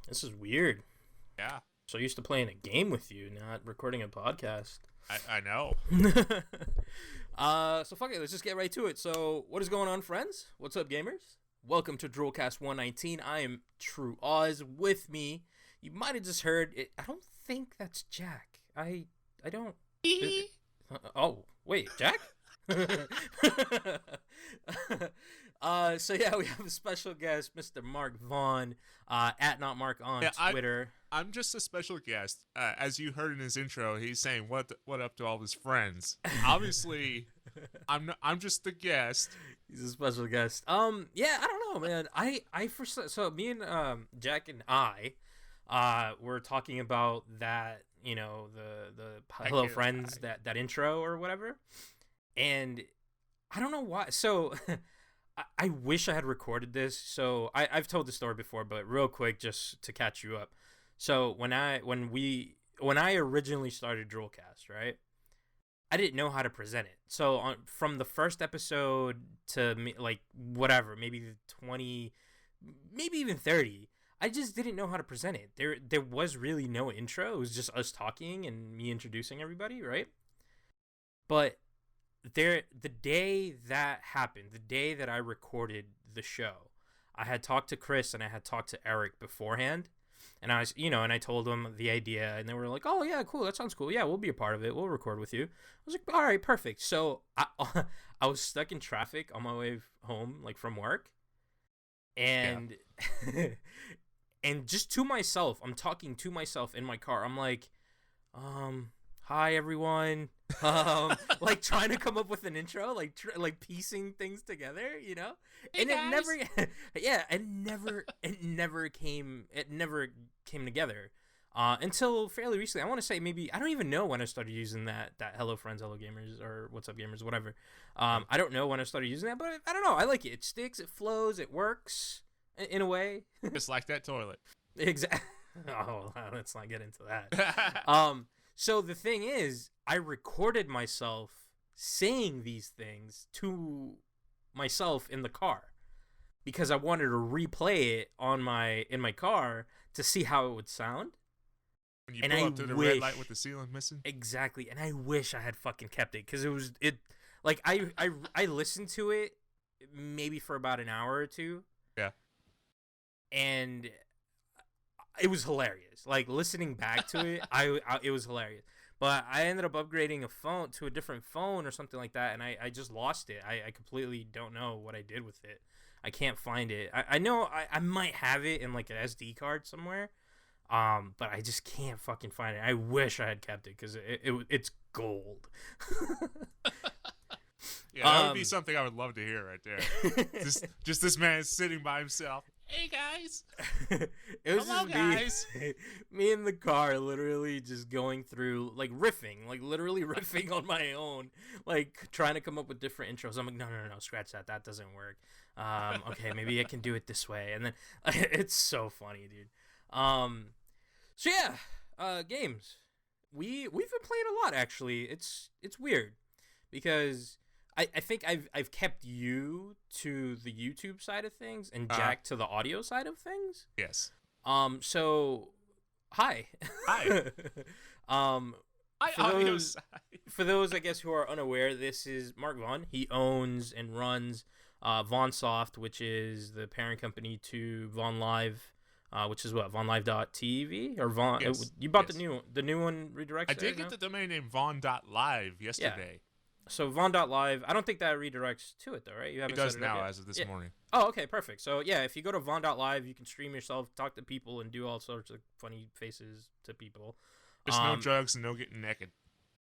This is weird. Yeah, So used to playing a game with you, not recording a podcast. I know. So fuck it, let's just get right to it. So what is going on, friends? What's up, gamers? Welcome to Droolcast 119. I am True Oz. With me, you might have just heard it. I don't think that's Jack. I don't. Oh wait, Jack. So yeah, we have a special guest, Mr. Mark Vaughn, at Not Mark on Twitter. I'm just a special guest. As you heard in his intro, he's saying what up to all his friends. Obviously, I'm just the guest. He's a special guest. Yeah, I don't know, man. So me and Jack and I were talking about that, the Hello Friends, that intro or whatever. And I don't know why. So I wish I had recorded this. So I've told the story before, but real quick, just to catch you up. So when I originally started Droolcast, right, I didn't know how to present it. So from the first episode to like whatever, maybe 20, maybe even 30, I just didn't know how to present it. There was really no intro. It was just us talking and me introducing everybody, right? But the day that happened, the day that I recorded the show, I had talked to Chris and I had talked to Eric beforehand, and I was, and I told them the idea, and they were like, "Oh yeah, cool, that sounds cool. Yeah, we'll be a part of it. We'll record with you." I was like, "All right, perfect." So I was stuck in traffic on my way home, like from work, and and just to myself, I'm talking to myself in my car. I'm like, hi everyone, like trying to come up with an intro, like piecing things together, Hey, and guys. it never came together until fairly recently. I want to say maybe, I don't even know when I started using that hello friends, hello gamers, or what's up gamers, whatever. I don't know when I started using that, but I don't know, I like it. It sticks, it flows, it works in a way. Just like that toilet. Exactly. Oh, let's not get into that. So the thing is, I recorded myself saying these things to myself in the car because I wanted to replay it in my car to see how it would sound. When you pull up to the red light with the ceiling missing. Exactly, and I wish I had fucking kept it because like I listened to it maybe for about an hour or two. Yeah. And it was hilarious. Like listening back to it, it was hilarious. But I ended up upgrading a phone to a different phone or something like that, and I just lost it. I completely don't know what I did with it. I can't find it. I know I might have it in like an SD card somewhere, but I just can't fucking find it. I wish I had kept it because it's gold. Yeah, that would be something I would love to hear right there. just this man sitting by himself. Hey guys. It was Hello, just guys. me in the car, literally just going through, like riffing, like literally riffing on my own, like trying to come up with different intros. I'm like, no, scratch that. That doesn't work. Okay, maybe I can do it this way, and then it's so funny, dude. So yeah, games. We've been playing a lot actually. It's weird because I think I've kept you to the YouTube side of things and Jack to the audio side of things. Yes. So hi. Hi. For those I guess who are unaware, this is Mark Vaughn. He owns and runs VaughnSoft, which is the parent company to Vaughn Live, which is what, VaughnLive.tv or Vaughn. Yes. You bought Yes. the new one redirects. I did get the domain name Vaughn.live yesterday. So Vaughn.live, I don't think that redirects to it though, right? You haven't It does set it up now yet. as of this morning. Oh, okay, perfect. So yeah, if you go to Vaughn.live, you can stream yourself, talk to people, and do all sorts of funny faces to people. Just no drugs and no getting naked.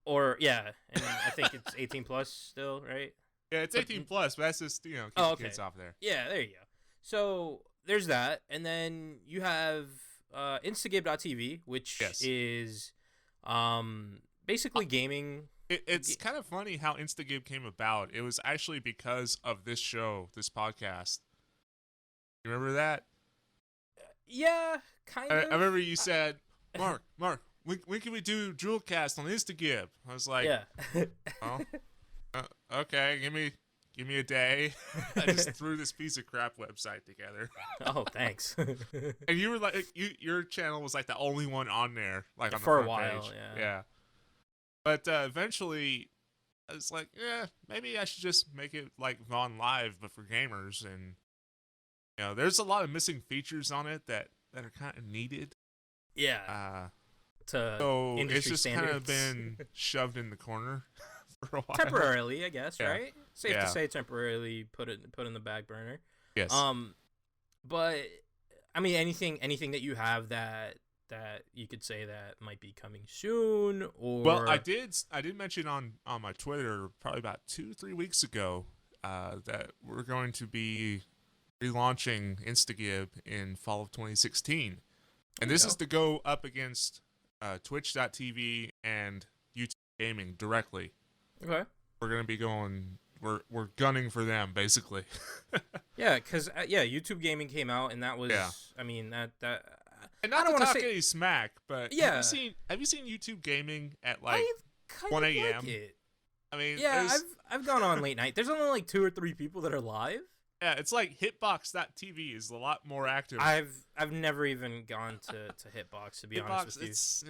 Or yeah, and I think it's 18 plus still, right? Yeah, it's 18 plus, but that's just keep the kids off there. Yeah, there you go. So there's that, and then you have Instagame.tv, which is basically gaming. It's kind of funny how Instagame came about. It was actually because of this show, this podcast. You remember that? Yeah, kind of. I remember you said, Mark, when can we do Droolcast on Instagame? I was like, yeah. oh, okay, give me a day. I just threw this piece of crap website together. Oh, thanks. And you were like, your channel was like the only one on there, like on the For a front while, page. yeah. But eventually, I was like, yeah, maybe I should just make it like Vaughn Live, but for gamers. And there's a lot of missing features on it that are kind of needed. Yeah. So it's just standards. kind of been shoved in the corner for a while. Temporarily, I guess, Yeah. right? Safe to say temporarily put in the back burner. Yes. But I mean, anything that you have that you could say that might be coming soon, or well, I did mention on my Twitter probably about 2-3 weeks ago that we're going to be relaunching Instagib in fall of 2016, and this is to go up against Twitch.tv and YouTube Gaming directly. Okay. We're gonna be going. We're gunning for them basically. Yeah, because YouTube Gaming came out, and that was. Yeah. I mean that. And not I don't to want talk to say any smack, but Yeah. have you seen YouTube Gaming at like I kind 1 of a.m.? like it. I mean, Yeah, I've gone on late night. There's only like 2 or 3 people that are live. yeah, it's like Hitbox.tv is a lot more active. I've never even gone to Hitbox, to be honest with you. It's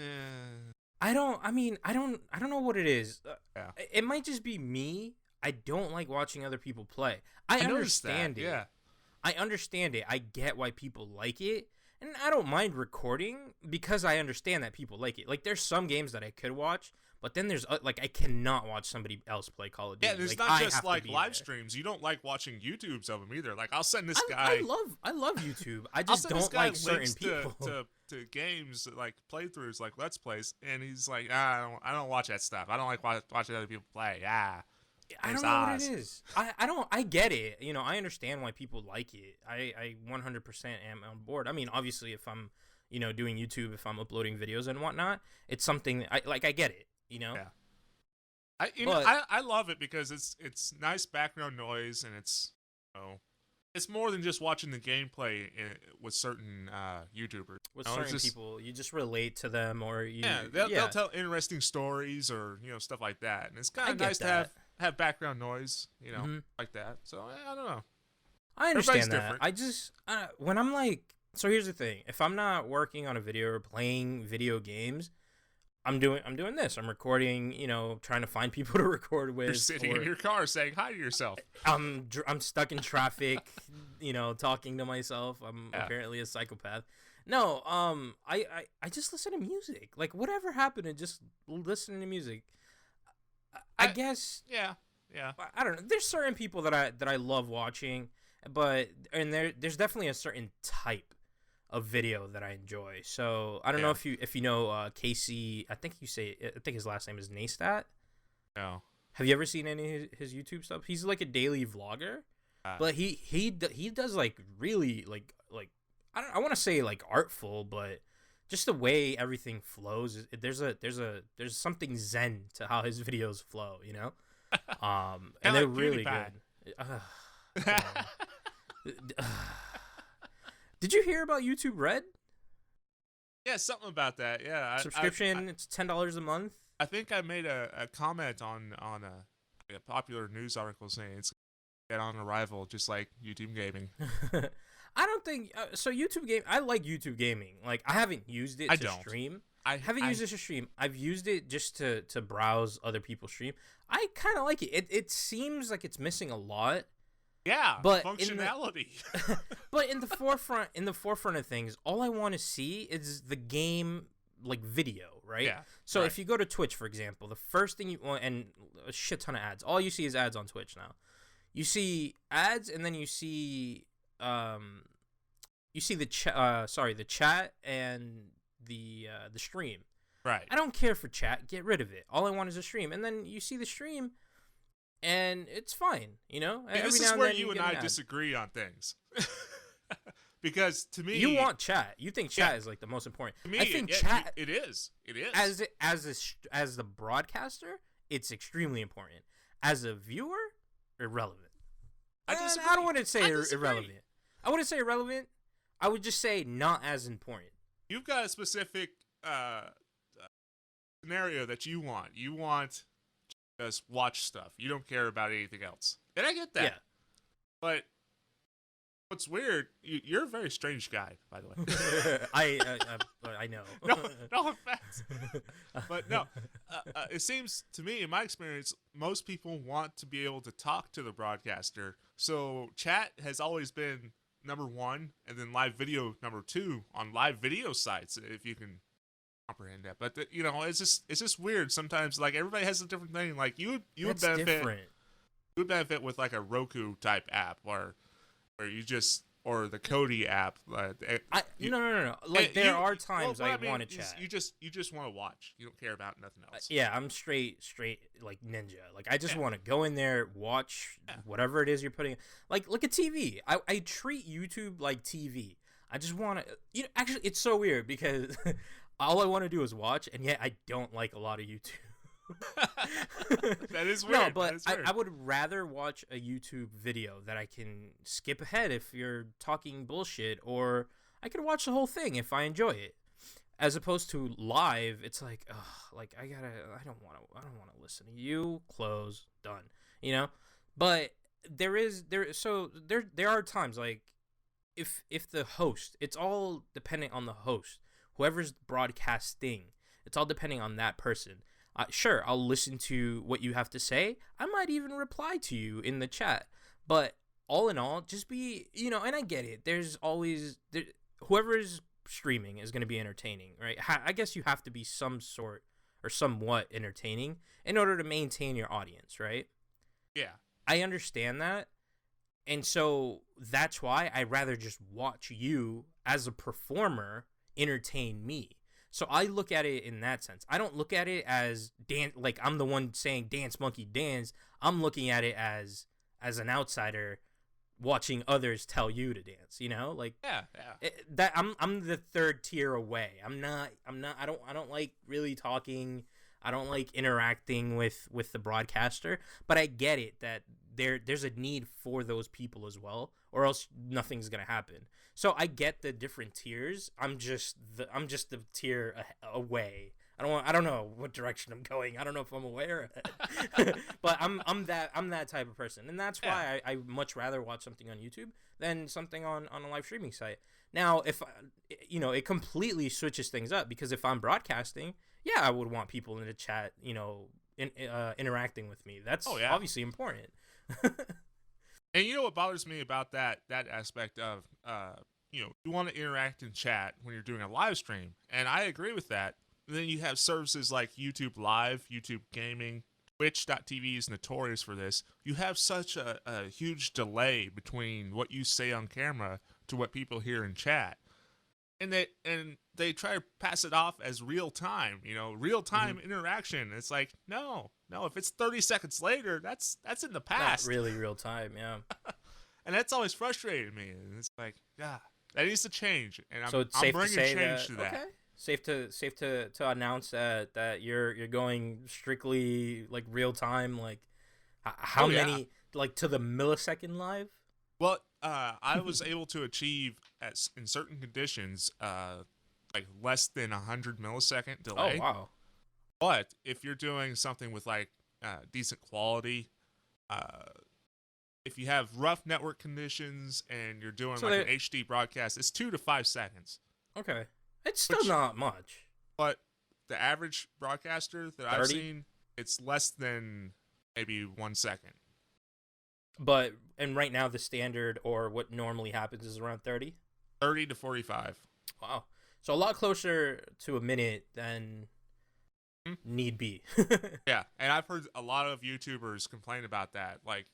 I don't know what it is. Yeah. It might just be me. I don't like watching other people play. I noticed understand that, it. yeah. I understand it. I get why people like it. And I don't mind recording because I understand that people like it. Like, there's some games that I could watch, but then there's like I cannot watch somebody else play Call of Duty. Yeah, there's like, not I just have to like be live there. streams. You don't like watching YouTubes of them either. Like I'll send this guy. I love YouTube. I I'll just send this don't guy like certain links people. to games like playthroughs, like Let's Plays, and he's like, I don't watch that stuff. I don't like watching other people play. Yeah. I don't know what it is. I get it. I understand why people like it. I 100% am on board. I mean, obviously, if I'm, doing YouTube, if I'm uploading videos and whatnot, it's something that I get it. Yeah. I love it because it's nice background noise, and it's more than just watching the gameplay with certain YouTubers. With certain people, you just relate to them, or they'll tell interesting stories or stuff like that, and it's kind of nice to have background noise, like that. So I don't know. I understand that. Different. I just when I'm like, so here's the thing: if I'm not working on a video or playing video games, I'm doing this. I'm recording, trying to find people to record with. You're sitting in your car saying hi to yourself. I'm stuck in traffic, talking to myself. I'm apparently a psychopath. No, I just listen to music. Like, whatever happened to just listening to music. I guess. Yeah. I don't know. There's certain people that I love watching, and there's definitely a certain type of video that I enjoy. So I don't know if you know Casey. I think his last name is Neistat. No. Have you ever seen any of his YouTube stuff? He's like a daily vlogger, but he does like really like I want to say like artful, but just the way everything flows. There's something zen to how his videos flow, and they're really good. Did you hear about YouTube Red? Yeah, something about that. Yeah, subscription. It's $10 a month. I think I made a comment on a popular news article saying it's get on arrival, just like YouTube Gaming. I don't think so. YouTube Game. I like YouTube Gaming. Like, I haven't used it to stream. I haven't used it to stream. I've used it just to browse other people's stream. I kind of like it. It seems like it's missing a lot. Yeah, but functionality. But in the forefront of things, all I want to see is the game like video, right? Yeah. So if you go to Twitch, for example, the first thing you want, and a shit ton of ads. All you see is ads on Twitch now. You see ads, and then you see the chat and the stream. Right. I don't care for chat. Get rid of it. All I want is a stream, and then you see the stream. And it's fine, This is where you and I disagree on things. Because to me, you want chat. You think chat is like the most important. To me, I think chat. It is. It is. As the broadcaster, it's extremely important. As a viewer, irrelevant. I disagree. I don't want to say irrelevant. I wouldn't say irrelevant. I would just say not as important. You've got a specific scenario that you want. You want just watch stuff. You don't care about anything else. And I get that. Yeah. But what's weird, you're a very strange guy, by the way. I know. No offense. But no, it seems to me, in my experience, most people want to be able to talk to the broadcaster. So chat has always been number one, and then live video number two on live video sites, if you can comprehend that. But it's just weird sometimes. Like everybody has a different thing. Like you would benefit. Different. You would benefit with like a Roku type app, or or the Kodi app. No. Like there are times I want to chat. You just want to watch. You don't care about nothing else. Yeah, I'm straight like ninja. Like I just want to go in there, watch whatever it is you're putting. Like look at TV. I treat YouTube like TV. I just want to. Actually, it's so weird because all I want to do is watch, and yet I don't like a lot of YouTube. That is weird. No, but I would rather watch a YouTube video that I can skip ahead if you're talking bullshit, or I could watch the whole thing if I enjoy it. As opposed to live, it's like, ugh, like I don't want to listen to you. Close, done. But there are times like if the host, it's all depending on the host, whoever's broadcasting, it's all depending on that person. Sure, I'll listen to what you have to say. I might even reply to you in the chat. But all in all, just be, and I get it. There's always, whoever's streaming is going to be entertaining, right? I guess you have to be some sort or somewhat entertaining in order to maintain your audience, right? Yeah. I understand that. And so that's why I'd rather just watch you as a performer entertain me. So I look at it in that sense. I don't look at it as like I'm the one saying dance monkey dance. I'm looking at it as an outsider watching others tell you to dance, Like that I'm the third tier away. I don't like really talking. I don't like interacting with the broadcaster, but I get it that there's a need for those people as well, or else nothing's going to happen. So I get the different tiers. I'm just the tier away. I don't know what direction I'm going. I don't know if I'm away or ahead. But I'm that type of person, and that's why I much rather watch something on YouTube than something on a live streaming site. Now, if it completely switches things up, because if I'm broadcasting, I would want people in the chat, interacting with me. That's obviously important. And what bothers me about that aspect of you want to interact in chat when you're doing a live stream, and I agree with that. And then you have services like YouTube Live, YouTube Gaming, Twitch.tv is notorious for this. You have such a huge delay between what you say on camera to what people hear in chat, and they try to pass it off as real time, real time interaction. It's like no, if it's 30 seconds later, that's in the past. Not really real time, yeah. And that's always frustrated me. And it's like, that needs to change. And so I'm bringing change to that. Okay. Safe to announce that you're going strictly like real time, like how many like to the millisecond live? Well, I was able to achieve in certain conditions like less than 100 millisecond delay. Oh wow. But if you're doing something with like decent quality, if you have rough network conditions and you're doing an HD broadcast, it's 2 to 5 seconds. Okay. It's still not much. But the average broadcaster that 30? I've seen, it's less than maybe 1 second. And right now the standard or what normally happens is around 30? 30 to 45. Wow. So a lot closer to a minute than need be. Yeah, and I've heard a lot of YouTubers complain about that. Like,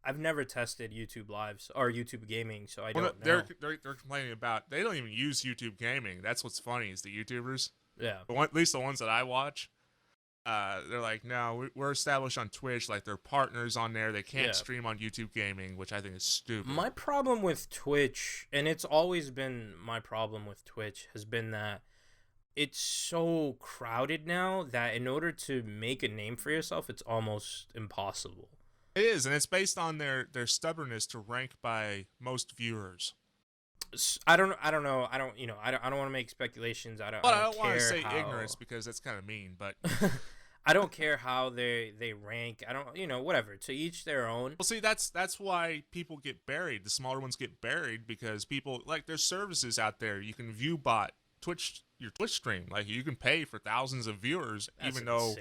I've never tested YouTube Lives or YouTube Gaming, so I don't know. They're complaining about they don't even use YouTube Gaming. That's what's funny is the YouTubers. Yeah. At least the ones that I watch, they're like, no, we're established on Twitch. Like they're partners on there. They can't stream on YouTube Gaming, which I think is stupid. My problem with Twitch, and it's always been my problem with Twitch, has been that it's so crowded now that in order to make a name for yourself, it's almost impossible. It is, and it's based on their stubbornness to rank by most viewers. I don't know. I don't want to make speculations. I don't want to say ignorance because that's kind of mean, but I don't care how they rank. I don't, whatever. To each their own. Well, see, that's why people get buried. The smaller ones get buried because people like there's services out there. You can view bot your Twitch stream. Like you can pay for thousands of viewers, That's even insane. though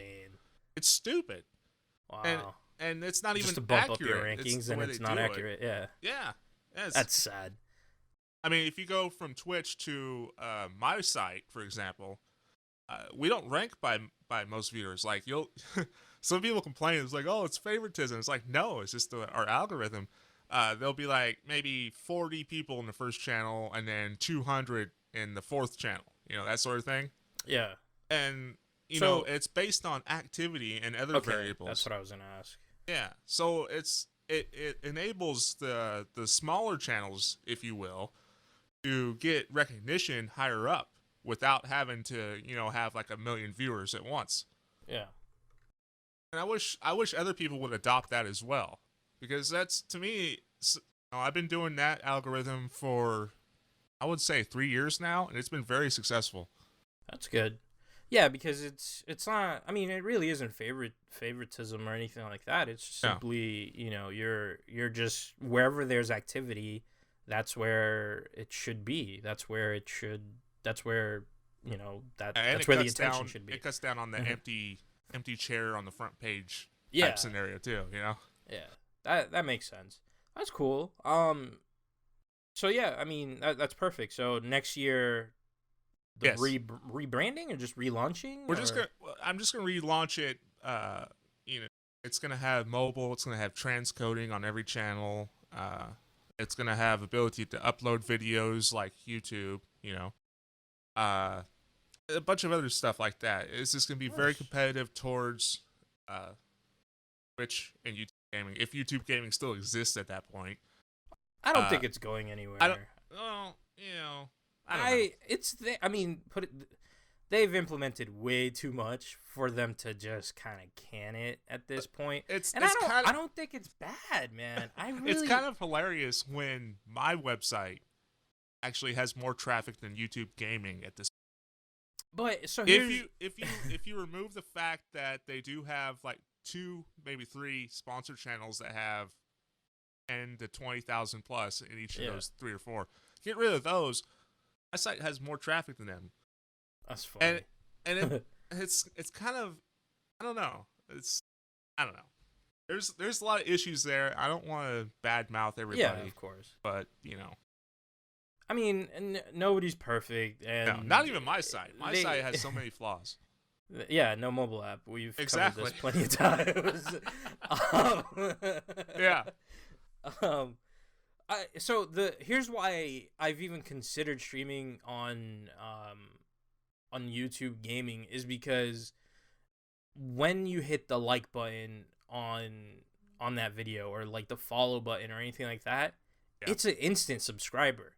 it's stupid. Wow. And it's not Just even to bump accurate. up your rankings, and it's not accurate. Yeah. Yeah. That's sad. I mean, if you go from Twitch to my site, for example, we don't rank by most viewers. Like some people complain. It's like, oh, it's favoritism. It's like, no, it's just our algorithm. There'll be like maybe 40 people in the first channel and then 200 in the fourth channel. That sort of thing. Yeah. And it's based on activity and other variables. That's what I was gonna ask. Yeah. So it enables the smaller channels, if you will, to get recognition higher up without having to, have like 1 million viewers at once. Yeah. And I wish other people would adopt that as well, because that's, to me, I've been doing that algorithm for, I would say, 3 years now, and it's been very successful. That's good. Yeah, because it's not. I mean, it really isn't favoritism or anything like that. It's simply, you're just wherever there's activity, that's where it should be. That's where it should. That's where that's where the attention should be. It cuts down on the empty chair on the front page Yeah. type scenario too. Yeah, that makes sense. That's cool. So yeah, I mean that's perfect. So next year, yes. Rebranding or just relaunching? I'm just gonna relaunch it. It's gonna have mobile. It's gonna have transcoding on every channel. It's gonna have ability to upload videos like YouTube. A bunch of other stuff like that. It's just gonna be very competitive towards Twitch and YouTube gaming, if YouTube gaming still exists at that point. I don't think it's going anywhere. I don't know. They've implemented way too much for them to just kind of can it at this point. I don't think it's bad, man. It's kind of hilarious when my website actually has more traffic than YouTube gaming at this. But so if you remove the fact that they do have like 2, maybe 3 sponsor channels that have 10 to 20,000 plus in each of those 3 or 4, get rid of those. My site has more traffic than them. That's funny. And it's kind of, I don't know. I don't know. There's a lot of issues there. I don't want to badmouth everybody. Yeah, of course. But I mean, nobody's perfect, and no, not even my site. My site has so many flaws. Yeah, no mobile app. We've covered this plenty of times. Yeah. Here's why I've even considered streaming on YouTube gaming is because when you hit the like button on that video, or like the follow button or anything like that, it's an instant subscriber.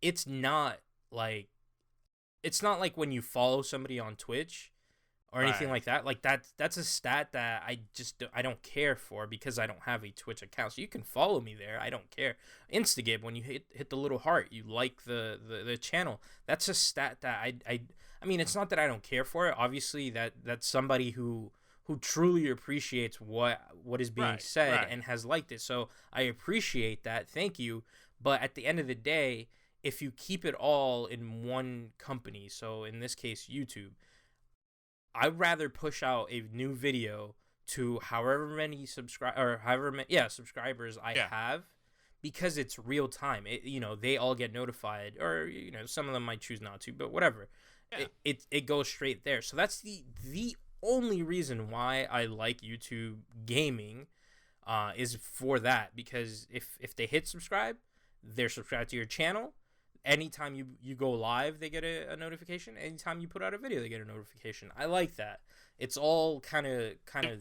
It's not like when you follow somebody on Twitch or anything like that. Like that's a stat that I don't care for, because I don't have a Twitch account. So you can follow me there. I don't care. Instagib, when you hit the little heart, you like the channel. That's a stat that I mean, it's not that I don't care for it. Obviously that's somebody who truly appreciates what is being said and has liked it. So I appreciate that. Thank you. But at the end of the day, if you keep it all in one company, so in this case YouTube, I'd rather push out a new video to however many subscribers I have, because it's real time. They all get notified, or some of them might choose not to, but whatever. Yeah. It goes straight there. So that's the only reason why I like YouTube gaming, is for that, because if they hit subscribe, they're subscribed to your channel. Anytime you go live, they get a notification. Anytime you put out a video, they get a notification. I like that. It's all kind of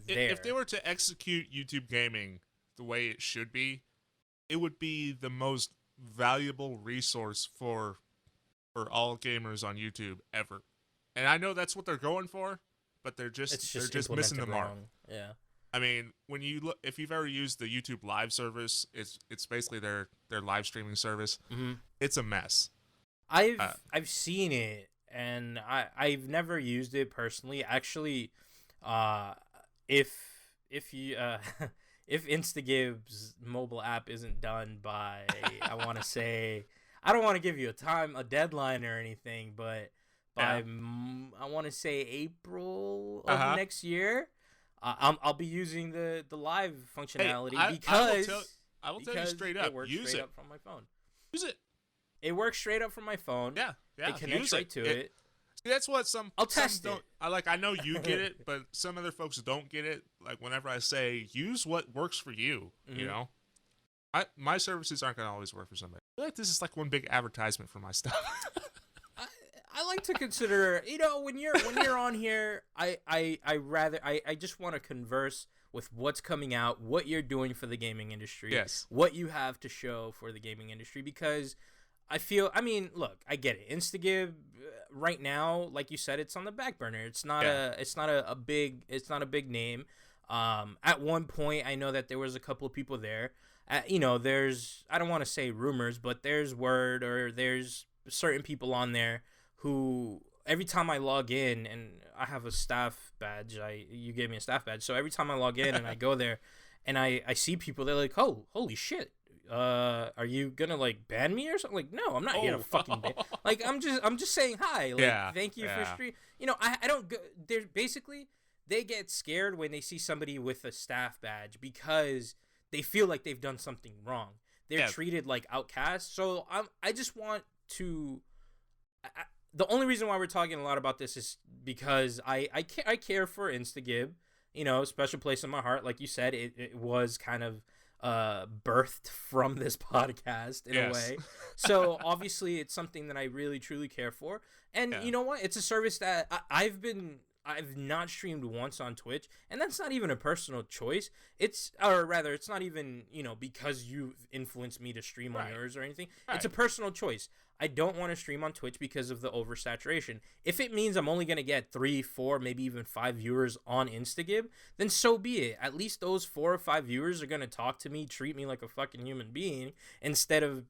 there. If they were to execute YouTube gaming the way it should be, it would be the most valuable resource for all gamers on YouTube ever. And I know that's what they're going for, but they're just missing the mark. Yeah. I mean, when you look, if you've ever used the YouTube Live service, it's basically their live streaming service. Mm-hmm. It's a mess. I've seen it, and I've never used it personally. Actually, Uh, if you if Instagib's mobile app isn't done by, I want to say, I don't want to give you a deadline or anything, but by I want to say April of next year, I'll be using the live functionality because I will tell you straight up, it works straight up from my phone. Use it. It works straight up from my phone. Yeah. It connects right to it. See, that's what some. I'll test it. I know you get it, but some other folks don't get it. Like whenever I say use what works for you, you know, my services aren't gonna always work for somebody. I feel like this is like one big advertisement for my stuff. I like to consider, when you're on here, I just want to converse with what's coming out, what you're doing for the gaming industry, what you have to show for the gaming industry, because look, I get it. Instagib right now, like you said, it's on the back burner. It's not a big name. At one point, I know that there was a couple of people there. There's, I don't want to say rumors, but there's word, or there's certain people on there who every time I log in, and I have a staff badge. You gave me a staff badge, so every time I log in and I go there, and I see people, they're like, "Oh, holy shit! Are you gonna like ban me or something?" Like, no, I'm not here to fucking ban. Like, I'm just saying hi. Like, thank you for stream. I don't go. They're basically, they get scared when they see somebody with a staff badge because they feel like they've done something wrong. They're treated like outcasts. So I just want to. The only reason why we're talking a lot about this is because I care for Instagib. Special place in my heart. Like you said, it was kind of birthed from this podcast in a way. So obviously it's something that I really truly care for. And you know what? It's a service that I've not streamed once on Twitch, and that's not even a personal choice. It's not even, because you've influenced me to stream on yours or anything. It's a personal choice. I don't want to stream on Twitch because of the oversaturation. If it means I'm only going to get 3, 4, maybe even 5 viewers on Instagib, then so be it. At least those 4 or 5 viewers are going to talk to me, treat me like a fucking human being, instead of,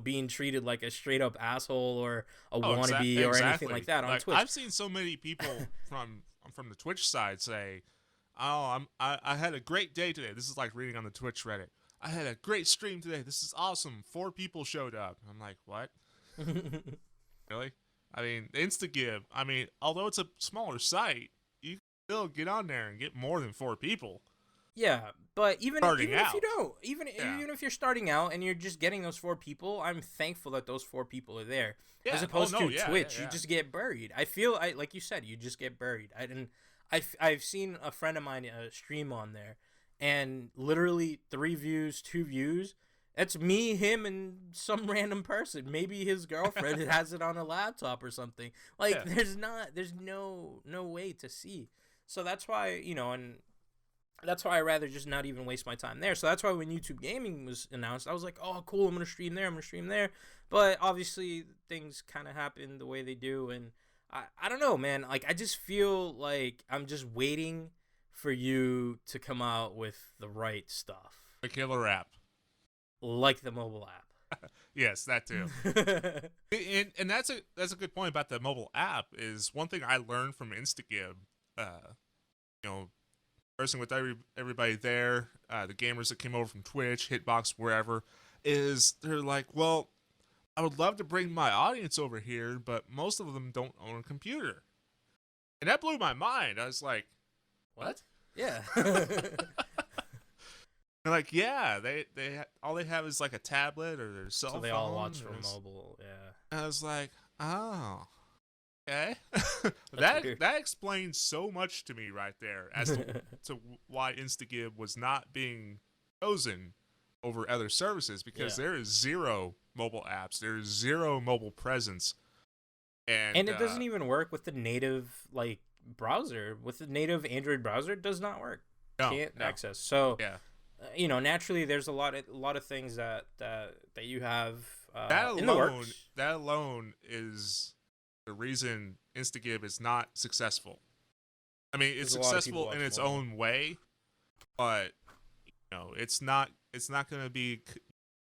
being treated like a straight up asshole or a wannabe or anything like that on Twitch. I've seen so many people from the Twitch side say, "Oh, I had a great day today." This is like reading on the Twitch Reddit. "I had a great stream today. This is awesome. 4 people showed up." I'm like, what? Really? I mean, Instagib, although it's a smaller site, you can still get on there and get more than 4 people. Yeah, but even if you don't, even if you're starting out and you're just getting those 4 people, I'm thankful that those 4 people are there. As opposed to Twitch, you just get buried. I feel like you said, you just get buried. I've seen a friend of mine stream on there, and literally 3 views, 2 views. That's me, him, and some random person. Maybe his girlfriend has it on a laptop or something. Like, there's no way to see. So that's why, and that's why I rather just not even waste my time there. So that's why when YouTube Gaming was announced, I was like, oh, cool, I'm going to stream there. But obviously, things kind of happen the way they do. And I don't know, man. Like, I just feel like I'm just waiting for you to come out with the right stuff. The killer app. Like the mobile app. Yes, that too. and that's a good point about the mobile app. Is one thing I learned from Instagib, conversing with everybody there, the gamers that came over from Twitch, Hitbox, wherever, is they're like, well, I would love to bring my audience over here, but most of them don't own a computer. And that blew my mind. I was like, what? Yeah. They're like, yeah, they all they have is like a tablet or their cell phone. So they all watch from mobile, yeah. And I was like, oh, okay. that explains so much to me right there as to why Instagib was not being chosen over other services, because there is 0 mobile apps, there is 0 mobile presence, and it doesn't even work with the native browser. With the native Android browser, it does not work. Can't access. So naturally, there's a lot of things that you have in the works. That alone is the reason Instagib is not successful. I mean, it's successful in its own way, but it's not going to be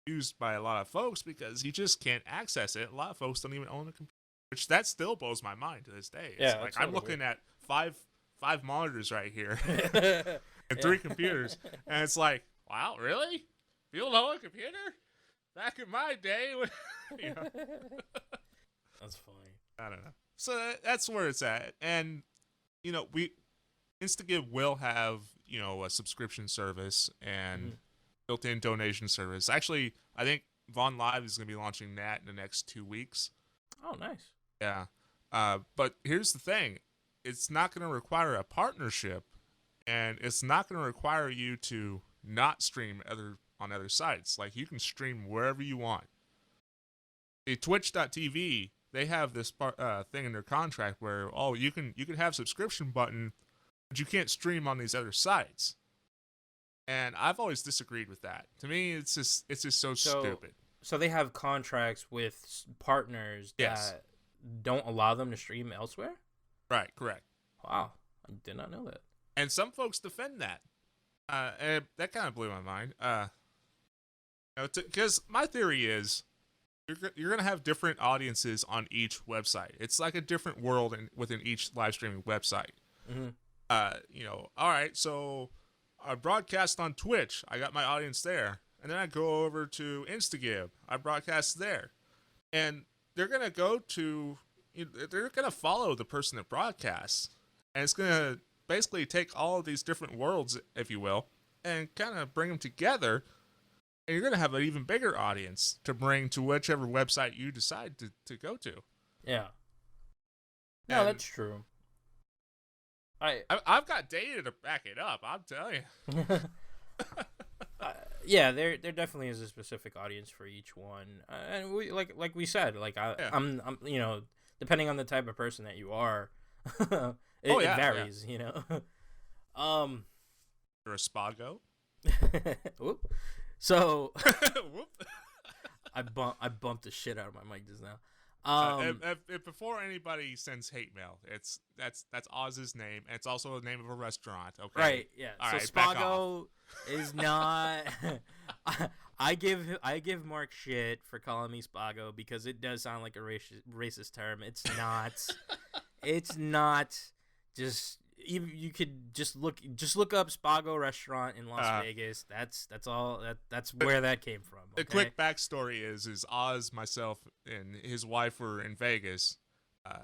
used by a lot of folks because you just can't access it. A lot of folks don't even own a computer, which that still blows my mind to this day. It's like I'm looking at five 5 monitors right here and 3 computers, and it's like, wow, really? You don't know a computer? Back in my day, you know. That's funny. I don't know. So that's where it's at, and Instagib will have a subscription service and built-in donation service. Actually, I think Vaughn Live is going to be launching that in the next 2 weeks. Oh, nice. Yeah. But here's the thing. It's not going to require a partnership, and it's not going to require you to not stream on other sites. Like, you can stream wherever you want. The Twitch.tv, they have this thing in their contract where, you can have subscription button, but you can't stream on these other sites. And I've always disagreed with that. To me, it's just so stupid. So they have contracts with partners that don't allow them to stream elsewhere? Right, correct. Wow, I did not know that. And some folks defend that. And that kind of blew my mind. Because my theory is you're going to have different audiences on each website. It's like a different world within each live streaming website. Mm-hmm. All right, so I broadcast on Twitch. I got my audience there. And then I go over to Instagib. I broadcast there. And they're going to follow the person that broadcasts. And it's going to basically take all of these different worlds, if you will, and kind of bring them together. And you're going to have an even bigger audience to bring to whichever website you decide to go to. Yeah. No, that's true. I've got data to back it up, I'm telling you. Yeah, there definitely is a specific audience for each one, and we like we said, I'm depending on the type of person that you are, it varies, You're a Spago. Whoop. So whoop. I bumped the shit out of my mic just now. If before anybody sends hate mail, that's Oz's name, and it's also the name of a restaurant. Okay. Right. Yeah. All so right, Spago is not. I give Mark shit for calling me Spago because it does sound like a racist term. It's not. It's not. Just you could just look up Spago restaurant in Las Vegas. That's all. That's where that came from. Okay? The quick backstory is Oz, myself, and his wife were in Vegas.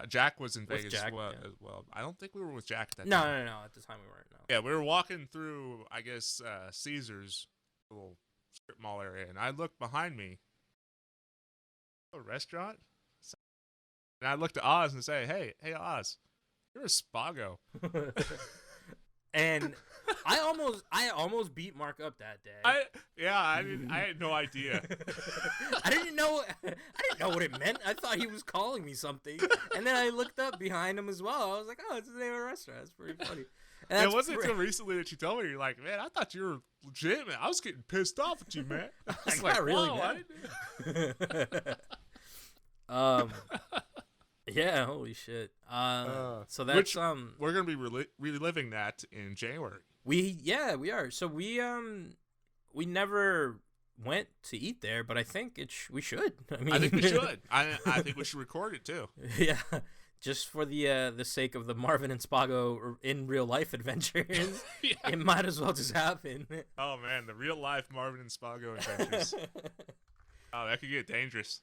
Jack was in Vegas Jack, as well. I don't think we were with Jack at that time. time. No. At the time we weren't. No. Yeah, we were walking through, I guess, Caesar's little strip mall area, and I looked behind me. A restaurant? And I looked at Oz and say, "Hey, Oz, you're a Spago." And I almost beat Mark up that day. I had no idea. I didn't know what it meant. I thought he was calling me something, and then I looked up behind him as well. I was like, "Oh, it's the name of a restaurant." That's pretty funny. And it wasn't until recently that you told me. You're like, "Man, I thought you were legitimate. I was getting pissed off at you, man." I was like, really mad. Yeah, holy shit. So that's we're gonna be reliving that in January. We are. So we never went to eat there, but I think we should. I think we should. I think we should record it too. Yeah, just for the sake of the Marvin and Spago in real life adventures. Yeah. It might as well just happen. Oh man, the real life Marvin and Spago adventures. Oh, that could get dangerous.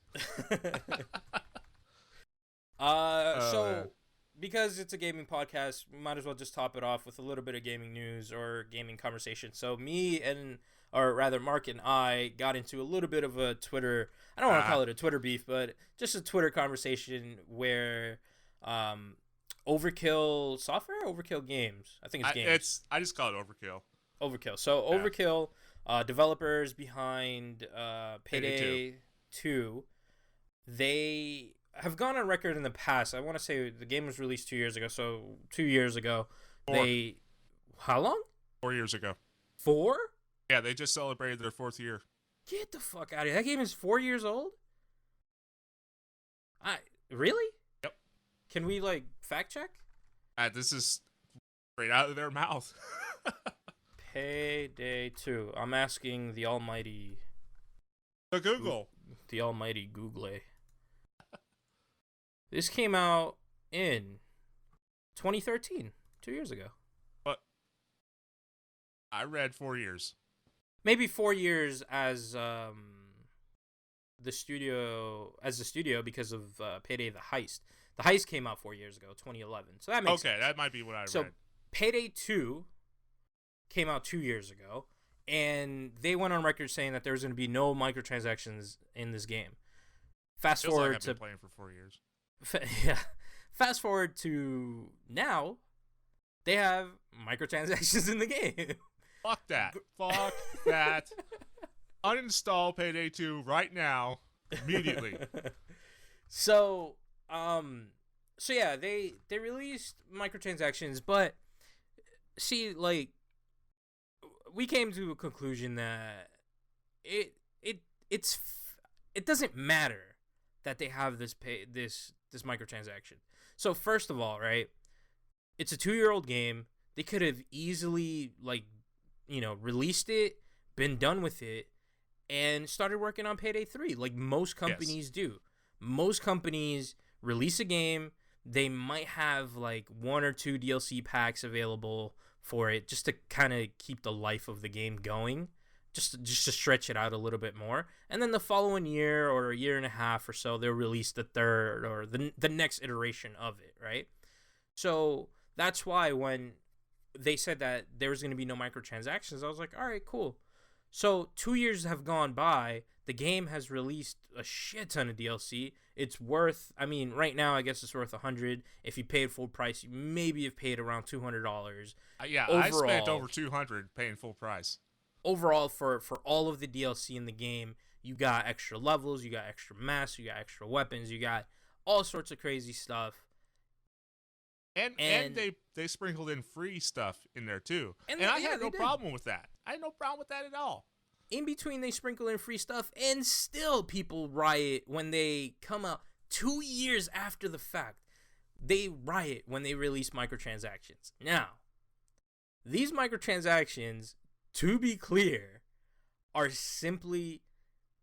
So because it's a gaming podcast, we might as well just top it off with a little bit of gaming news or gaming conversation. So Mark and I got into a little bit of a Twitter, I don't want to call it a Twitter beef, but just a Twitter conversation where Overkill Games, I think it's games. I just call it Overkill. Overkill. So Overkill, developers behind Payday 2, they have gone on record in the past. I want to say the game was released 2 years ago. So 2 years ago, how long? 4 years ago. 4? Yeah, they just celebrated their 4th year. Get the fuck out of here! That game is 4 years old. Really? Yep. Can we fact check? This is straight out of their mouth. Payday 2. I'm asking the almighty. Google. The almighty Google. This came out in 2013, 2 years ago. But I read 4 years. Maybe 4 years as the studio because of Payday the Heist. The Heist came out 4 years ago, 2011. So that makes sense. That might be what I read. So Payday 2 came out 2 years ago, and they went on record saying that there's going to be no microtransactions in this game. Fast forward like I've been playing for 4 years. Yeah. Fast forward to now, they have microtransactions in the game. Fuck that. Fuck that. Uninstall Payday 2 right now, immediately. So yeah, they released microtransactions, but see, like, we came to a conclusion that it doesn't matter that they have this microtransaction. So first of all, right, it's a 2-year-old game. They could have easily, like, released it, been done with it, and started working on Payday 3 like most companies do. Most companies release a game, they might have like 1 or 2 DLC packs available for it just to kind of keep the life of the game going, just to stretch it out a little bit more. And then the following year or a year and a half or so, they'll release the third or the next iteration of it, right? So that's why when they said that there was going to be no microtransactions, I was like, all right, cool. So 2 years have gone by. The game has released a shit ton of DLC. It's worth, I mean, right now I guess it's worth $100. If you paid full price, you maybe have paid around $200. Yeah, overall, I spent over $200 paying full price. Overall, for all of the DLC in the game, you got extra levels, you got extra masks, you got extra weapons, you got all sorts of crazy stuff. And they sprinkled in free stuff in there too. And I had no problem with that. I had no problem with that at all. In between, they sprinkle in free stuff, and still people riot when they come out 2 years after the fact. They riot when they release microtransactions. Now, these microtransactions, to be clear, are simply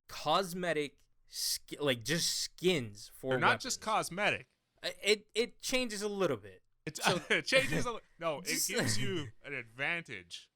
cosmetic, like just skins for. They're not weapons. Just cosmetic. It changes a little bit. It changes. No, it gives you an advantage.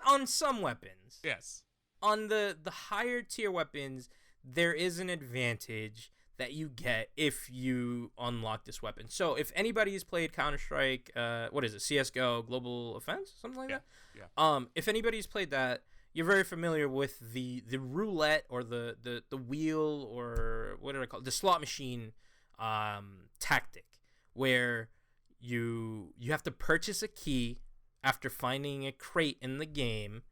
On some weapons. Yes. On the higher tier weapons, there is an advantage that you get if you unlock this weapon. So if anybody has played Counter-Strike, what is it, CSGO, Global Offense, something like that? Yeah. If anybody's played that, you're very familiar with the roulette or the wheel, or what did I call it? The slot machine tactic, where you have to purchase a key after finding a crate in the game.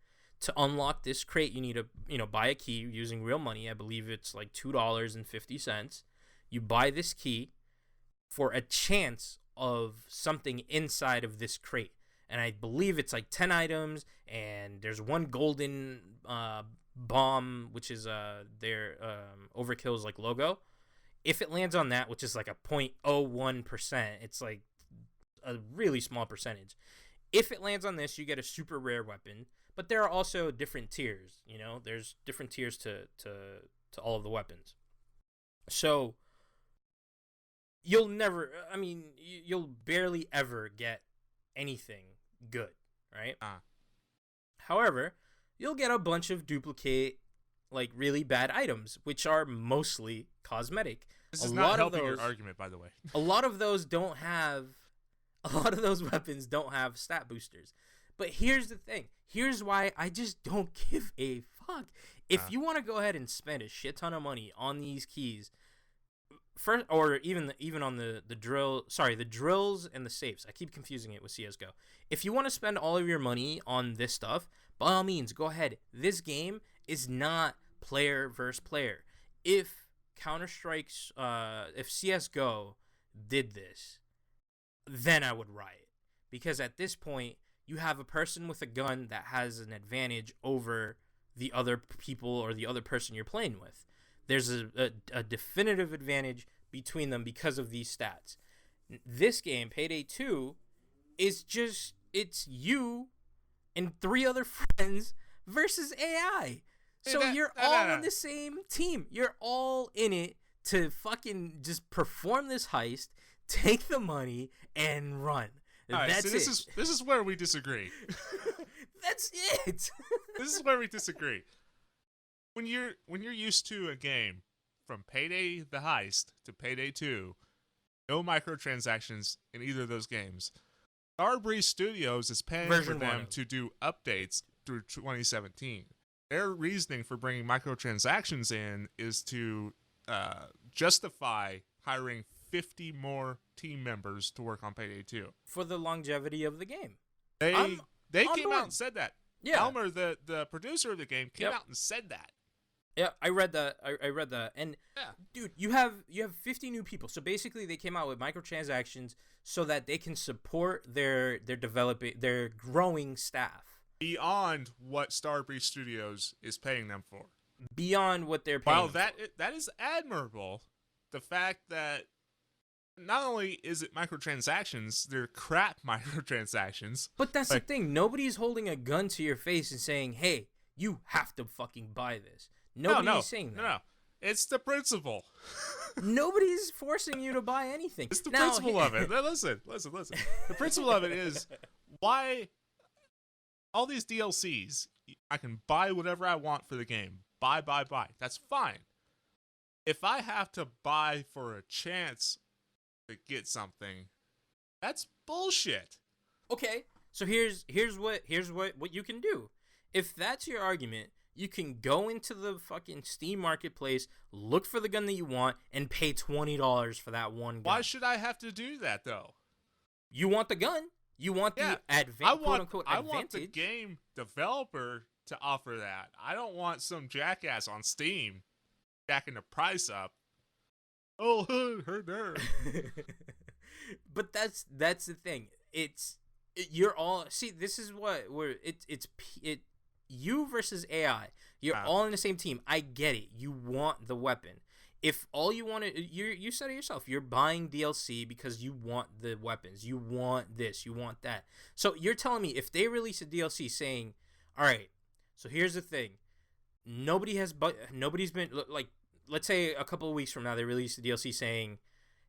To unlock this crate, you need to buy a key using real money. I believe it's like $2.50. You buy this key for a chance of something inside of this crate. And I believe it's like 10 items, and there's one golden bomb, which is their Overkill's like logo. If it lands on that, which is like a 0.01%, it's like a really small percentage. If it lands on this, you get a super rare weapon. But there are also different tiers, there's different tiers to all of the weapons. So you'll barely ever get anything good, right? However, you'll get a bunch of duplicate, like really bad items, which are mostly cosmetic. This is not helping your argument, by the way. A lot of those weapons don't have stat boosters. But here's the thing. Here's why I just don't give a fuck. If you want to go ahead and spend a shit ton of money on these keys, first, or even on the drills and the safes. I keep confusing it with CSGO. If you want to spend all of your money on this stuff, by all means, go ahead. This game is not player versus player. If Counter-Strike's, if CSGO did this, then I would riot. Because at this point, you have a person with a gun that has an advantage over the other people or the other person you're playing with. There's a definitive advantage between them because of these stats. This game, Payday 2, is just, it's you and 3 other friends versus AI. So you're all on the same team. You're all in it to fucking just perform this heist, take the money, and run. All right, That's so this is where we disagree. That's it. This is where we disagree. When you're used to a game from Payday the Heist to Payday 2, no microtransactions in either of those games. Starbreeze Studios is paying for them to do updates through 2017. Their reasoning for bringing microtransactions in is to justify hiring 50 more team members to work on Payday 2 for the longevity of the game. They came out and said that. Yeah, Elmer, the producer of the game, came out and said that. Yeah, I read that. I read that. And dude, you have 50 new people. So basically, they came out with microtransactions so that they can support their growing staff beyond what Starbreeze Studios is paying them for. Beyond what they're paying. While that is admirable, the fact that not only is it microtransactions, they're crap microtransactions. But that's the thing. Nobody's holding a gun to your face and saying, "Hey, you have to fucking buy this." Nobody's saying that. No. It's the principle. Nobody's forcing you to buy anything. It's the principle of it. Listen. The principle of it is why all these DLCs, I can buy whatever I want for the game. Buy. That's fine. If I have to buy for a chance to get something, that's bullshit. Okay, so here's what you can do. If that's your argument, you can go into the fucking Steam marketplace, look for the gun that you want, and pay $20 for that one gun. Why should I have to do that though? You want the gun. You want the quote-unquote advantage. I want the game developer to offer that. I don't want some jackass on Steam jacking the price up. Oh, her nerve. But that's the thing. You're all this is what you versus AI. You're all in the same team. I get it. You want the weapon. If all you want to, you said it yourself. You're buying DLC because you want the weapons. You want this. You want that. So you're telling me if they release a DLC saying, "All right, so here's the thing. Nobody's been like, let's say a couple of weeks from now they release the DLC saying,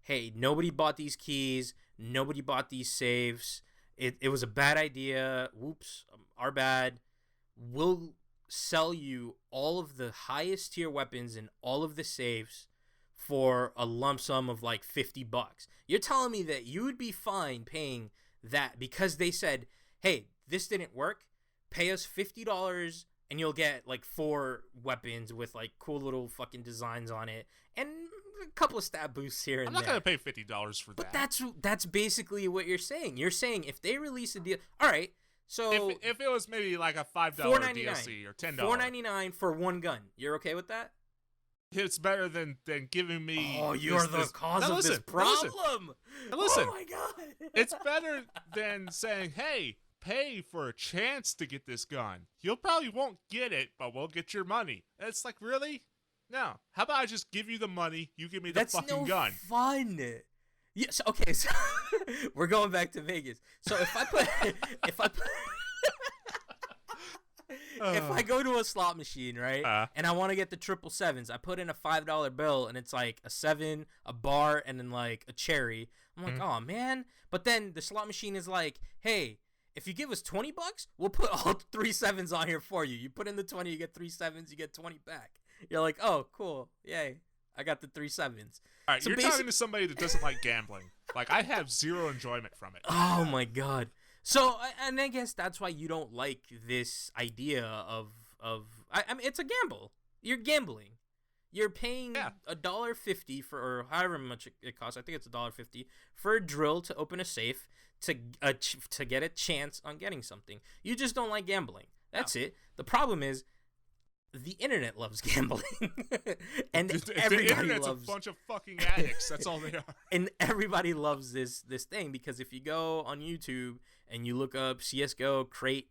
hey, nobody bought these keys. Nobody bought these saves. It was a bad idea. Whoops, our bad. We'll sell you all of the highest tier weapons and all of the saves for a lump sum of like $50. You're telling me that you would be fine paying that because they said, hey, this didn't work. Pay us $50 and you'll get like 4 weapons with like cool little fucking designs on it and a couple of stat boosts here and there. I'm not going to pay $50 for that. But that's basically what you're saying. You're saying if they release a deal, all right, so if it was maybe like a $5 DLC or $10, $4.99 for one gun, you're okay with that? It's better than giving me. Oh, you're the cause of this problem. Listen. Oh my god. It's better than saying, "Hey, pay for a chance to get this gun. You probably won't get it, but we'll get your money." It's like, really? No. How about I just give you the money? You give me the fucking gun. That's no fun. Yes. Okay. So we're going back to Vegas. So if I go to a slot machine, right, and I want to get the 777s, I put in a $5 bill, and it's like a 7, a bar, and then like a cherry. I'm like, oh man. But then the slot machine is like, hey, if you give us $20, we'll put all 3 7s on here for you. You put in the 20, you get 3 7s, you get 20 back. You're like, oh, cool, yay, I got the 3 7s. All right, so you're talking to somebody that doesn't like gambling. Like, I have zero enjoyment from it. Oh my god. So, and I guess that's why you don't like this idea of I mean, it's a gamble. You're gambling. You're paying $1.50 for, or however much it costs. I think it's $1.50 for a drill to open a safe to get a chance on getting something. You just don't like gambling. That's it. The problem is, the internet loves gambling, and everybody the internet's loves a bunch of fucking addicts. That's all they are. And everybody loves this thing because if you go on YouTube and you look up CS:GO crate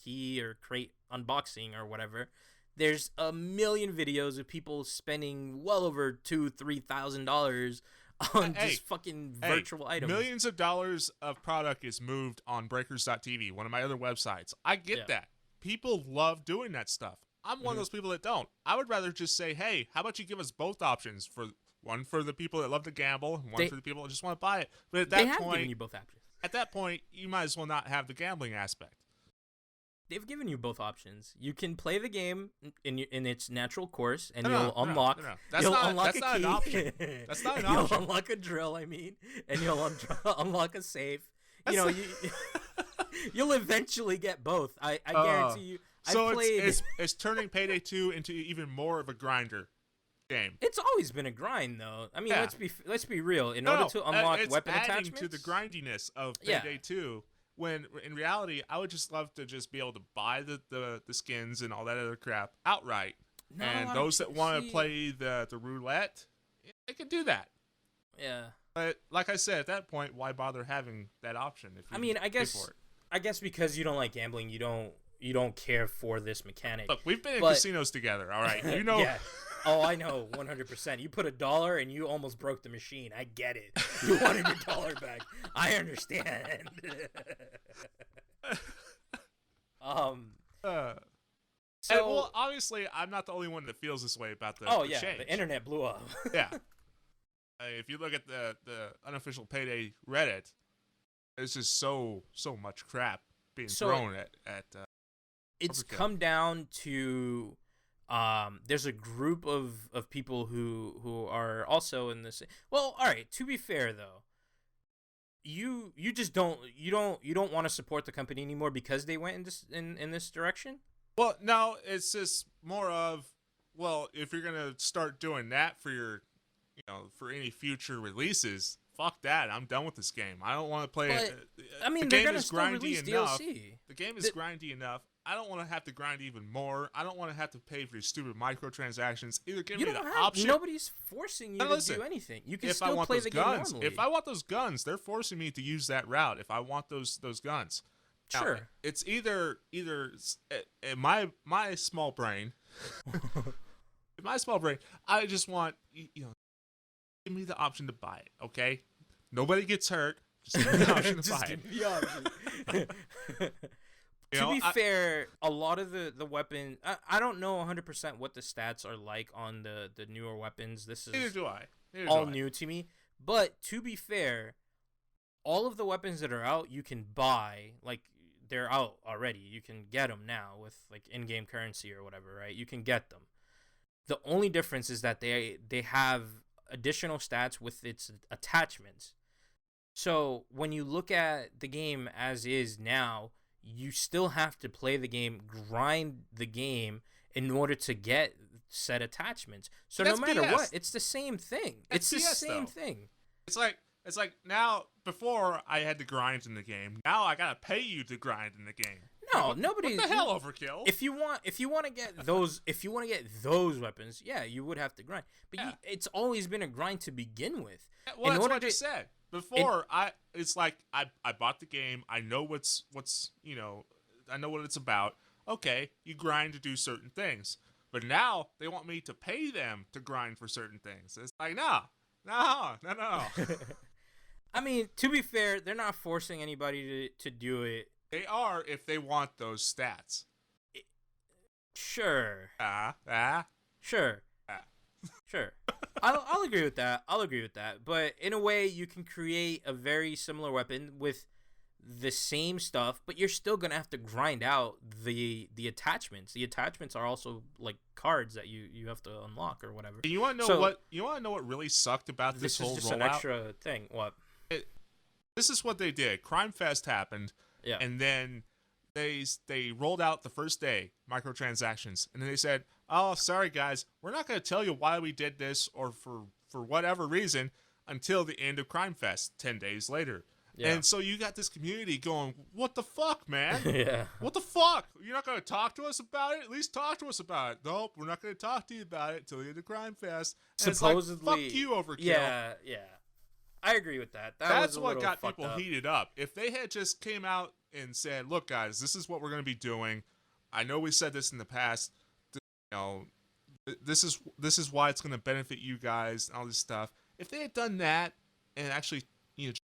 key or crate unboxing or whatever, there's a million videos of people spending well over $2,000-$3,000 on just fucking virtual items. Millions of dollars of product is moved on Breakers.tv, one of my other websites. I get that. People love doing that stuff. I'm one of those people that don't. I would rather just say, hey, how about you give us both options? One for the people that love to gamble, and one for the people that just want to buy it. But at that point, point, given you both options. at that point, you might as well not have the gambling aspect. They've given you both options. You can play the game in its natural course, and you'll unlock. No. That's not an option. That's not an option. You'll unlock a drill, and you'll unlock a safe. You'll eventually get both. I guarantee you. So it's turning Payday 2 into even more of a grinder game. It's always been a grind, though. I mean, let's be real. In order to unlock weapon attachments, to the grindiness of Payday 2. When in reality, I would just love to just be able to buy the skins and all that other crap outright. And those that want to play the roulette, they can do that. Yeah. But like I said, at that point, why bother having that option? If I guess because you don't like gambling, you don't care for this mechanic. Look, we've been in casinos together, all right? You know. Yeah. Oh, I know, 100%. You put $1 and you almost broke the machine. I get it. You wanted your dollar back. I understand. Well, obviously, I'm not the only one that feels this way about the change. The internet blew up. Yeah. If you look at the unofficial Payday Reddit, there's just so much crap being thrown at it's come down to there's a group of people who are also in this. Well, all right, to be fair though, you just don't want to support the company anymore because they went in this direction? Well, no, it's just more of, well, if you're going to start doing that for your for any future releases, fuck that. I'm done with this game. I don't want to play it. I mean, they're going to still release DLC. The game is grindy enough. I don't want to have to grind even more. I don't want to have to pay for your stupid microtransactions. Either give me the option. Nobody's forcing you to do anything. You can still play the game normally. If I want those guns, they're forcing me to use that route. If I want those guns, sure. Now, it's either in my small brain. In my small brain, I just want give me the option to buy it. Okay, nobody gets hurt. Just give me the option to buy it. Give me the option. To be fair, a lot of the weapon, I don't know 100% what the stats are like on the newer weapons. This is Neither do I. New to me. But to be fair, all of the weapons that are out, you can buy. Like, they're out already. You can get them now with like in-game currency or whatever, right? You can get them. The only difference is that they have additional stats with its attachments. So when you look at the game as is now, you still have to play the game, grind the game in order to get said attachments. So no matter what, it's the same thing. It's the same thing. It's like now, before I had to grind in the game. Now I gotta pay you to grind in the game. No, nobody. What the hell, Overkill? If you want to get those weapons, yeah, you would have to grind. But it's always been a grind to begin with. Well, that's what I just said. Before, it's like I bought the game. I know what's I know what it's about. Okay, you grind to do certain things. But now they want me to pay them to grind for certain things. It's like, no. I mean, to be fair, they're not forcing anybody to do it. They are if they want those stats. Sure. Sure. Sure. I'll agree with that. But in a way, you can create a very similar weapon with the same stuff, but you're still gonna have to grind out the attachments. The attachments are also like cards that you have to unlock or whatever. You want to know what really sucked about this whole rollout? This is just an extra thing. What? This is what they did. Crime Fest happened, and then they rolled out the first day microtransactions, and then they said, "Oh, sorry guys, we're not going to tell you why we did this or for whatever reason until the end of Crime Fest 10 days later." Yeah. And so you got this community going, "What the fuck, man? Yeah. What the fuck? You're not going to talk to us about it? At least talk to us about it." "Nope, we're not going to talk to you about it until the end of Crime Fest." And supposedly, it's like, fuck you, Overkill. Yeah. I agree with that. That's what got people heated up. If they had just came out and said, "Look, guys, this is what we're going to be doing. I know we said this in the past. This is why it's going to benefit you guys and all this stuff." If they had done that and actually, even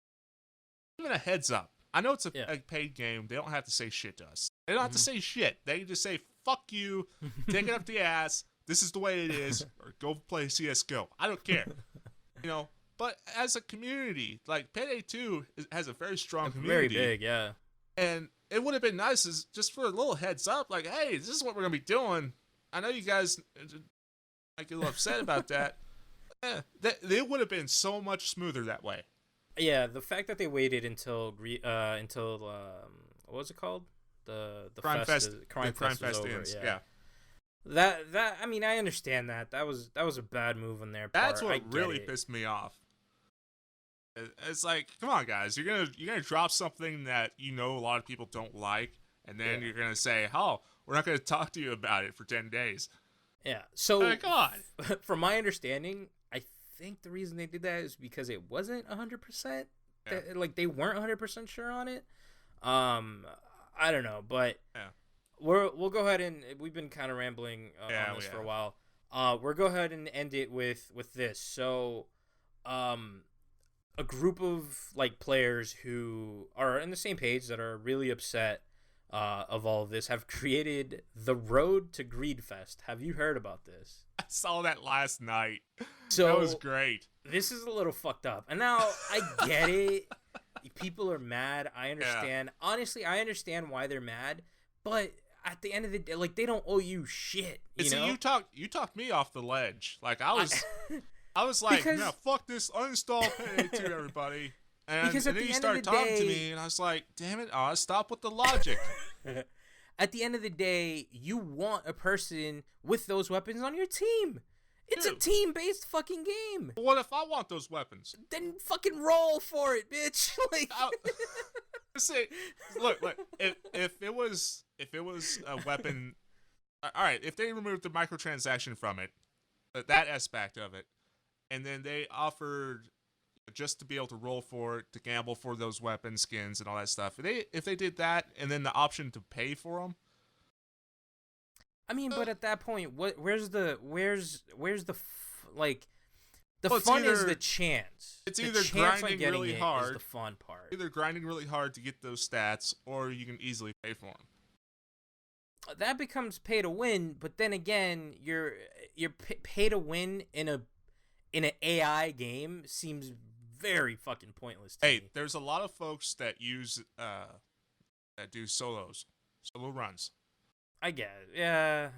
a heads up. I know it's a paid game. They don't have to say shit to us. They don't have to say shit. They can just say, "Fuck you, take it up the ass. This is the way it is," or "Go play CS:GO." I don't care. But as a community, like Payday 2 has a very strong Very community. big, yeah. And it would have been nice as just for a little heads up, like, hey, this is what we're gonna be doing. I know you guys might get a little upset about that. They would have been so much smoother that way. Yeah, the fact that they waited until what was it called? The Crime Fest. Crime Fest was over. ends. Yeah. That I mean, I understand that. That was a bad move on their part. That's what really pissed me off. It's like, come on, guys, you're gonna drop something that you know a lot of people don't like, and then you're gonna say, "Oh, we're not gonna talk to you about it for 10 days." Yeah. So, oh my God. From my understanding, I think the reason they did that is because it wasn't 100%. Like they weren't 100% sure on it. I don't know, but we'll go ahead and we've been kind of rambling on this for a while. We'll go ahead and end it with this. So, a group of like players who are on the same page that are really upset of all of this have created the Road to Greedfest. Have you heard about this? I saw that last night. So that was great. This is a little fucked up. And now I get it. People are mad. I understand. Yeah. Honestly, I understand why they're mad. But at the end of the day, like, they don't owe you shit. You know? You talked me off the ledge. Like I was like, no, fuck this, uninstall Payday 2, everybody. And then you started talking to me, and I was like, damn it, stop with the logic. At the end of the day, you want a person with those weapons on your team. It's a team-based fucking game. What if I want those weapons? Then fucking roll for it, bitch. Like, look. If it was a weapon, all right. If they removed the microtransaction from it, that aspect of it, and then they offered just to be able to roll for it, to gamble for those weapon skins and all that stuff. If they did that, and then the option to pay for them. I mean, but at that point, where's the well, fun is the chance. It's either grinding really hard, is the fun part. Either grinding really hard to get those stats, or you can easily pay for them. That becomes pay to win, but then again, you're pay to win in an AI game seems very fucking pointless to me. There's a lot of folks that use that do solo runs. I get it. Yeah.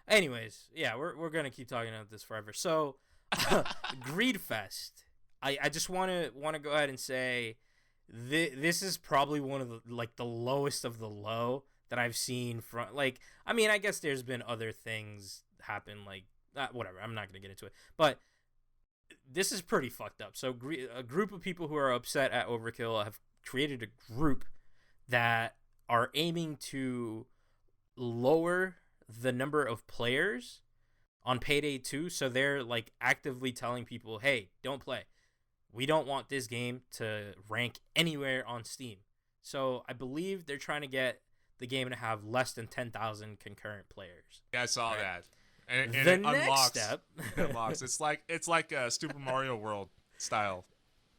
Anyways, yeah, we're gonna keep talking about this forever. So, Greedfest. I just want to go ahead and say, this is probably one of the lowest of the low that I've seen from. Like, I mean, I guess there's been other things happen, like whatever. I'm not gonna get into it, but this is pretty fucked up. So, a group of people who are upset at Overkill have created a group that are aiming to lower the number of players on Payday 2, so they're like actively telling people, hey, don't play. We don't want this game to rank anywhere on Steam. So I believe they're trying to get the game to have less than 10,000 concurrent players. Yeah, I saw that. And the it next unlocks, step it unlocks. It's like a Super Mario World style,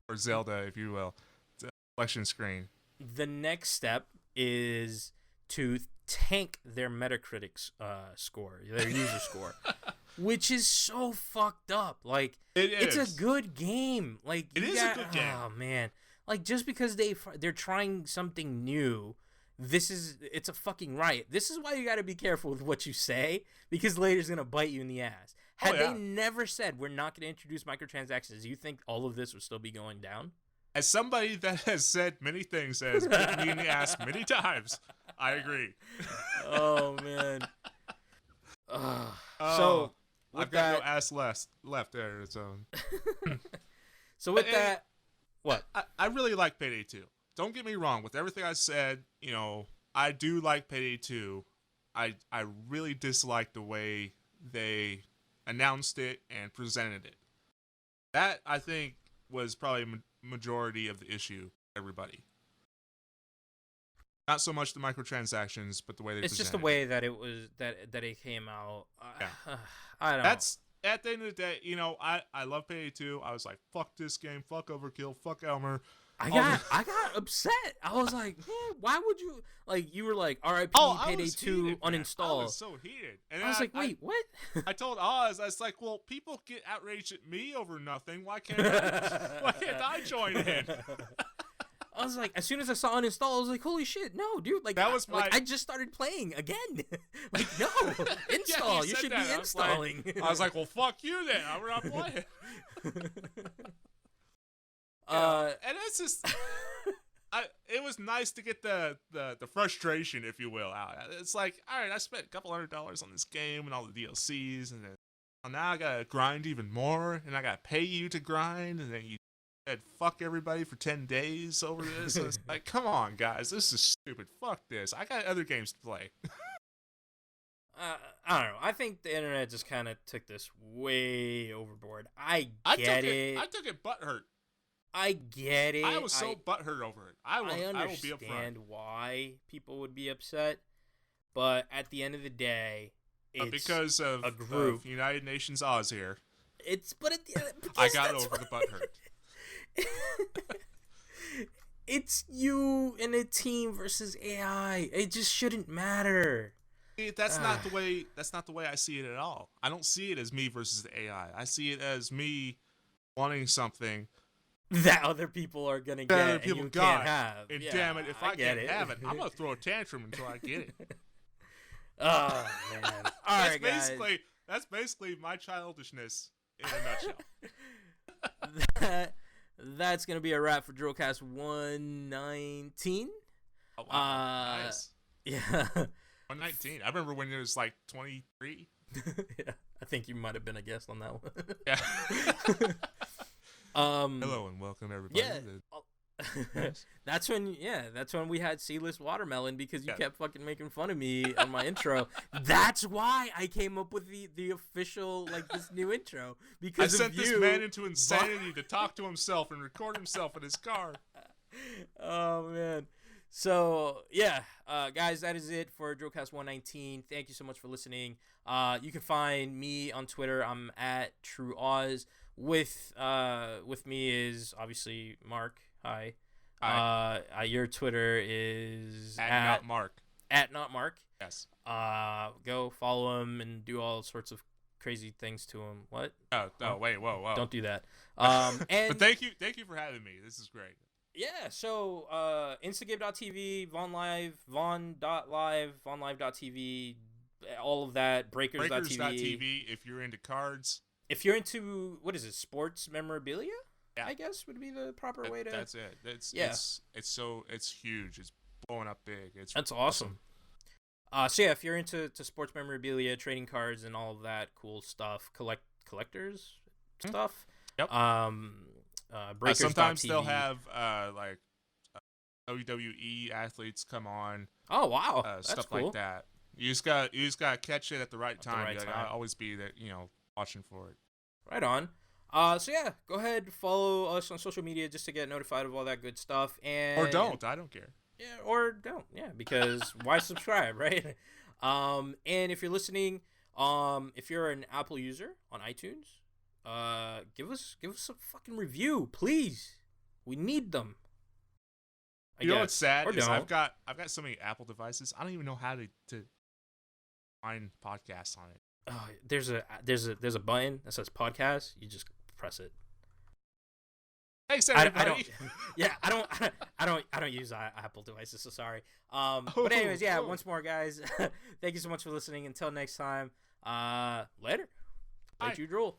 or Zelda, if you will. It's a selection screen. The next step is to tank their Metacritic score, their user score, which is so fucked up. Like, it's a good game. Like, it is a good game. Oh man, like, just because they're trying something new, it's a fucking riot. This is why you got to be careful with what you say, because later it's gonna bite you in the ass. Had they never said we're not gonna introduce microtransactions, do you think all of this would still be going down? As somebody that has said many things that has bit me in the ass many times, I agree. Oh man. So I've got no ass left there. So. So with that, what? I really like Payday 2. Don't get me wrong. With everything I said, I do like Payday 2. I really dislike the way they announced it and presented it. That, I think, was probably majority of the issue for everybody. Not so much the microtransactions, but the way they presented it. It's just the way that it was that it came out. Yeah. I don't know. at the end of the day, I love Payday 2. I was like, fuck this game, fuck Overkill, fuck Elmer. I got upset. I was like, man, why would you you were like, RIP Payday 2 heated, uninstall. I was so heated. And I was like, wait, what? I told Oz, I was like, well, people get outraged at me over nothing. Why can't I join in? I was like, as soon as I saw uninstall, I was like, holy shit, no, dude. Like, that was I just started playing again. Like, no, install. You should be installing. I was like, well, fuck you then. I'm not playing. And it's just, it was nice to get the frustration, if you will, out. It's like, all right, I spent a couple $100 on this game and all the DLCs, and then now I gotta grind even more, and I gotta pay you to grind, and then you said fuck everybody for 10 days over this. So it's like, come on, guys, this is stupid. Fuck this. I got other games to play. I don't know. I think the internet just kind of took this way overboard. I get it. I took it butthurt. I get it. I was so butthurt over it. I will be upfront. Why people would be upset, but at the end of the day, it's because of a group. Of United Nations Oz here. But at the end, I got over the butthurt. It's you and a team versus AI. It just shouldn't matter. That's not the way. That's not the way I see it at all. I don't see it as me versus the AI. I see it as me wanting something that other people are gonna get and you can't have. And damn it, if I can't have it, I'm gonna throw a tantrum until I get it. Oh man! All right, guys. That's basically my childishness in a nutshell. That's gonna be a wrap for Drillcast 119. Oh, wow. Nice. Yeah. 119. I remember when it was like 23. Yeah, I think you might have been a guest on that one. Yeah. Hello and welcome everybody. Yeah. That's when we had C-list watermelon because you kept fucking making fun of me on my intro. That's why I came up with the official this new intro because I sent this man into insanity to talk to himself and record himself in his car. Oh man. So yeah, guys, that is it for Drillcast 119. Thank you so much for listening. You can find me on Twitter. I'm at TrueOz. With me is obviously Mark. Hi. Your Twitter is at not Mark. At not Mark. Yes. Go follow him and do all sorts of crazy things to him. What? Oh, wait, whoa. Don't do that. But thank you for having me. This is great. Yeah, so Instagib.tv, Vaughn Live, Vaughn.live, VaughnLive.tv, all of that, Breakers.tv. If you're into cards. If you're into, what is it, sports memorabilia? Yeah. I guess would be the proper way to. That's it. It's huge. It's blowing up big. That's awesome. So yeah, if you're into sports memorabilia, trading cards, and all of that cool stuff, collectors stuff. Yep. Breakers. Sometimes they'll have WWE athletes come on. Oh wow, that's stuff cool. Like that. You just got to catch it at the right time. I'll always be that watching for it. Right on. So yeah, go ahead, follow us on social media just to get notified of all that good stuff, or don't. I don't care. Yeah, or don't. Yeah, because why subscribe, right? And if you're listening, if you're an Apple user on iTunes, give us a fucking review, please. We need them. You know what's sad is I've got so many Apple devices. I don't even know how to find podcasts on it. There's a button that says podcast. You just press it. Thanks, everybody. I don't use Apple devices, so sorry. But anyways, once more, guys, thank you so much for listening. Until next time, later. Play True Drool.